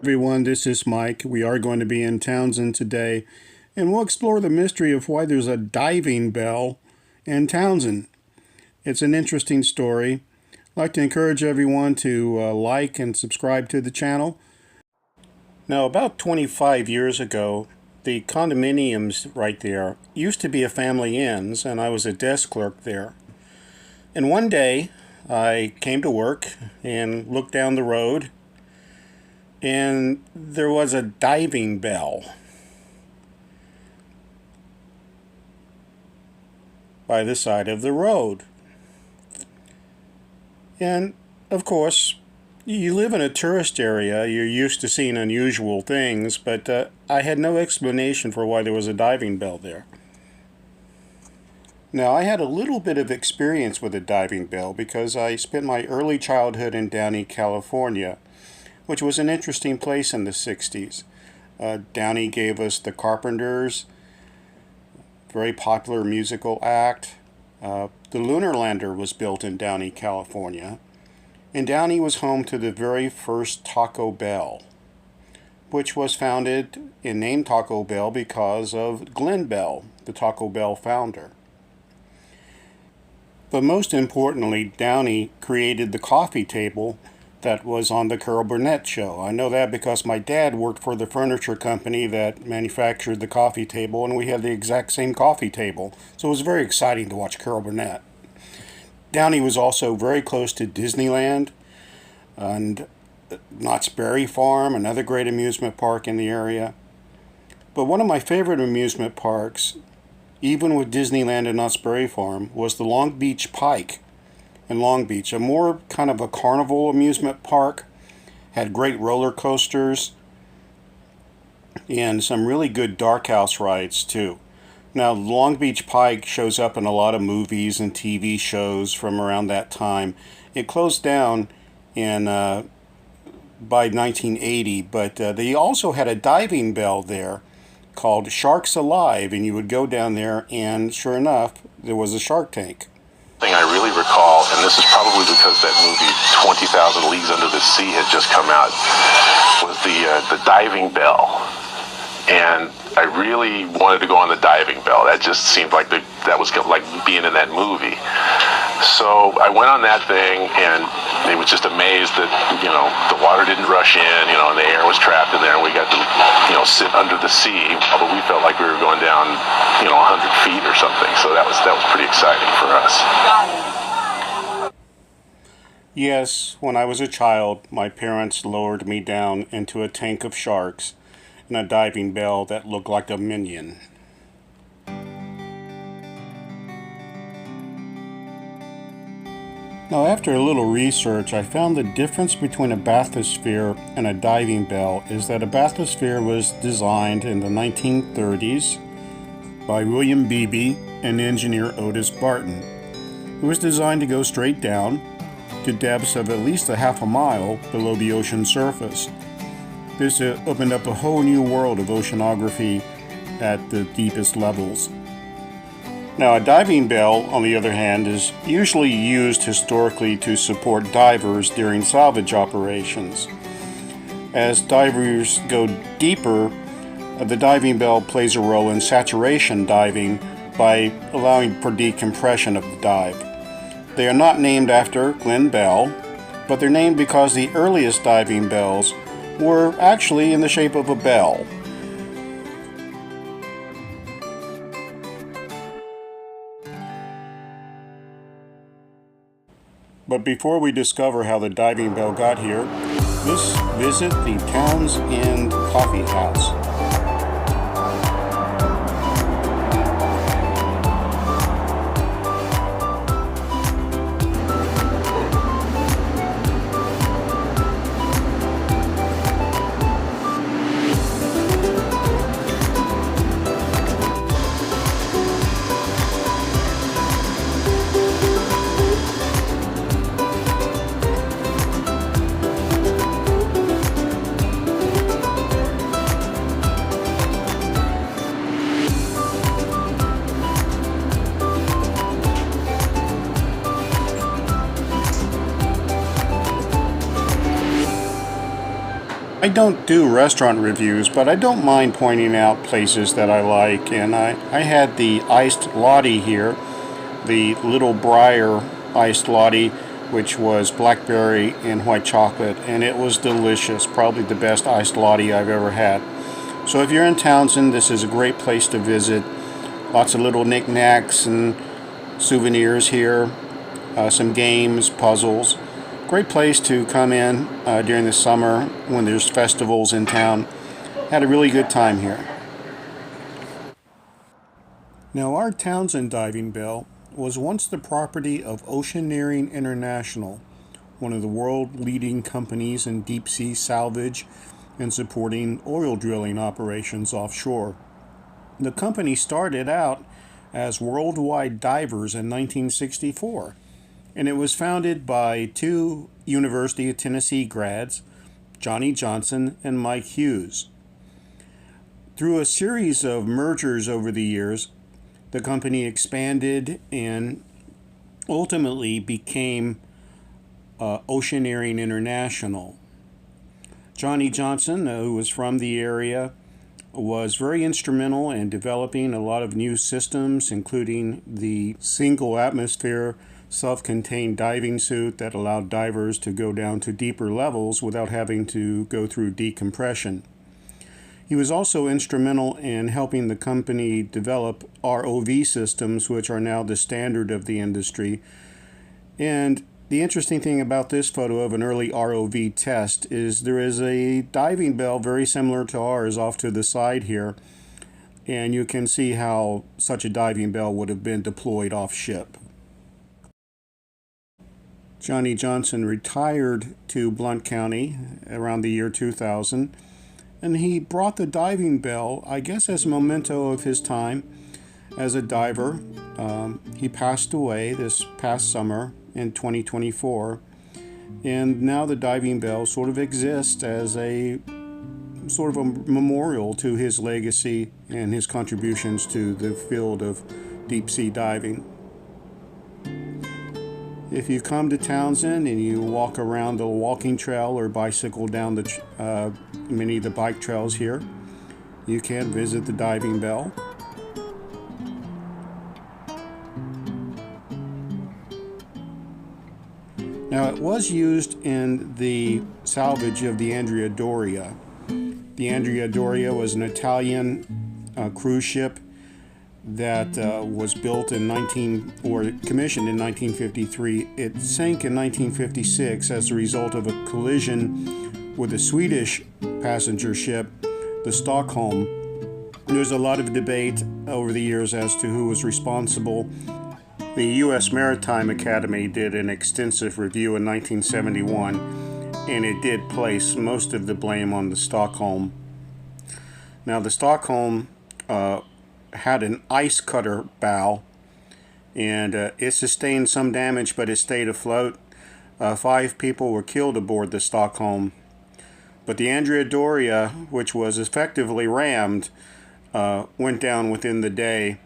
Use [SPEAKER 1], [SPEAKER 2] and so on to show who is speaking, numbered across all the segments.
[SPEAKER 1] Everyone, this is Mike. We are going to be in Townsend today, and we'll explore the mystery of why there's a diving bell in Townsend. It's an interesting story. I'd like to encourage everyone to like and subscribe to the channel. Now, about 25 years ago, the condominiums right there used to be a family inn's, and I was a desk clerk there. And one day, I came to work and looked down the road, and there was a diving bell by the side of the road. And of course, you live in a tourist area, you're used to seeing unusual things, but I had no explanation for why there was a diving bell there. Now, I had a little bit of experience with a diving bell because I spent my early childhood in Downey, California, which was an interesting place in the 60s. Downey gave us the Carpenters, very popular musical act. The lunar lander was built in Downey, California. And Downey was home to the very first Taco Bell, which was founded and named Taco Bell because of Glenn Bell, the Taco Bell founder. But most importantly, Downey created the coffee table that was on the Carol Burnett show. I know that because my dad worked for the furniture company that manufactured the coffee table, and we had the exact same coffee table. So it was very exciting to watch Carol Burnett. Downey was also very close to Disneyland and Knott's Berry Farm, another great amusement park in the area. But one of my favorite amusement parks, even with Disneyland and Knott's Berry Farm, was the Long Beach Pike in Long Beach, a more kind of a carnival amusement park. Had great roller coasters and some really good dark house rides too. Now, Long Beach Pike shows up in a lot of movies and TV shows from around that time. It closed down in by 1980, but they also had a diving bell there called Sharks Alive, and you would go down there and sure enough, there was a shark tank.
[SPEAKER 2] Thing I really recall, and this is probably because that movie 20,000 Leagues Under the Sea had just come out, was the diving bell. And I really wanted to go on the diving bell. That just seemed like that was like being in that movie. So I went on that thing, and they was just amazed that, the water didn't rush in, and the air was trapped in there, and we got to, sit under the sea, although we felt like we were going down, 100 feet or something. So that was pretty exciting for us.
[SPEAKER 1] Yes, when I was a child, my parents lowered me down into a tank of sharks and a diving bell that looked like a minion. Now, after a little research, I found the difference between a bathysphere and a diving bell is that a bathysphere was designed in the 1930s by William Beebe and engineer Otis Barton. It was designed to go straight down to depths of at least a half a mile below the ocean surface. This opened up a whole new world of oceanography at the deepest levels. Now, a diving bell, on the other hand, is usually used historically to support divers during salvage operations. As divers go deeper, the diving bell plays a role in saturation diving by allowing for decompression of the dive. They are not named after Glenn Bell, but they're named because the earliest diving bells were actually in the shape of a bell. But before we discover how the diving bell got here, let's visit the Townsend Coffee House. I don't do restaurant reviews, but I don't mind pointing out places that I like. And I had the iced latte here, the Little Briar iced latte, which was blackberry and white chocolate, and it was delicious. Probably the best iced latte I've ever had. So if you're in Townsend, this is a great place to visit. Lots of little knickknacks and souvenirs here, some games, puzzles. Great place to come in during the summer when there's festivals in town. Had a really good time here. Now, our Townsend diving bell was once the property of Oceaneering International, one of the world-leading companies in deep-sea salvage and supporting oil drilling operations offshore. The company started out as Worldwide Divers in 1964, and it was founded by two University of Tennessee grads, Johnny Johnson and Mike Hughes. Through a series of mergers over the years, the company expanded and ultimately became Oceaneering International. Johnny Johnson, who was from the area, was very instrumental in developing a lot of new systems, including the single atmosphere self-contained diving suit that allowed divers to go down to deeper levels without having to go through decompression. He was also instrumental in helping the company develop ROV systems, which are now the standard of the industry. And the interesting thing about this photo of an early ROV test is there is a diving bell very similar to ours off to the side here, and you can see how such a diving bell would have been deployed off ship. Johnny Johnson retired to Blount County around the year 2000, and he brought the diving bell, I guess, as a memento of his time as a diver. He passed away this past summer in 2024, and now the diving bell sort of exists as a sort of a memorial to his legacy and his contributions to the field of deep sea diving. If you come to Townsend and you walk around the walking trail or bicycle down many of the bike trails here, you can visit the diving bell. Now, it was used in the salvage of the Andrea Doria. The Andrea Doria was an Italian cruise ship that was built in commissioned in 1953. It sank in 1956 as a result of a collision with a Swedish passenger ship, the Stockholm. There's a lot of debate over the years as to who was responsible. The U.S. Maritime Academy did an extensive review in 1971, and it did place most of the blame on the Stockholm. Now, the Stockholm had an ice cutter bow, and it sustained some damage, but it stayed afloat. 5 people were killed aboard the Stockholm. But the Andrea Doria, which was effectively rammed, went down within the day.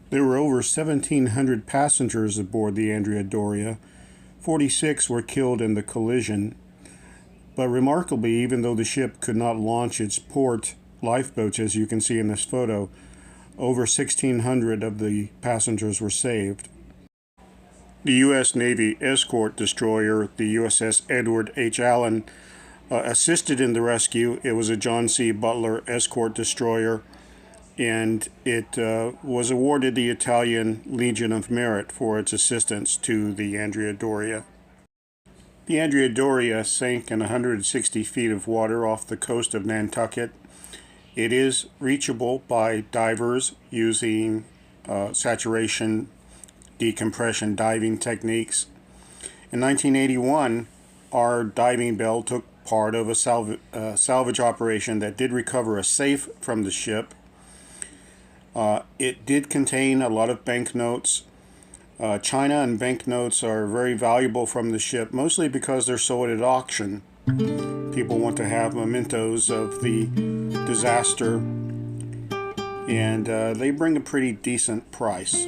[SPEAKER 1] There were over 1,700 passengers aboard the Andrea Doria. 46 were killed in the collision. But remarkably, even though the ship could not launch its port lifeboats, as you can see in this photo, over 1,600 of the passengers were saved. The U.S. Navy escort destroyer, the USS Edward H. Allen, assisted in the rescue. It was a John C. Butler escort destroyer, and it was awarded the Italian Legion of Merit for its assistance to the Andrea Doria. The Andrea Doria sank in 160 feet of water off the coast of Nantucket. It is reachable by divers using saturation decompression diving techniques. In 1981, our diving bell took part of a salvage operation that did recover a safe from the ship. It did contain a lot of banknotes. China and banknotes are very valuable from the ship, mostly because they're sold at auction. People want to have mementos of the disaster, and they bring a pretty decent price.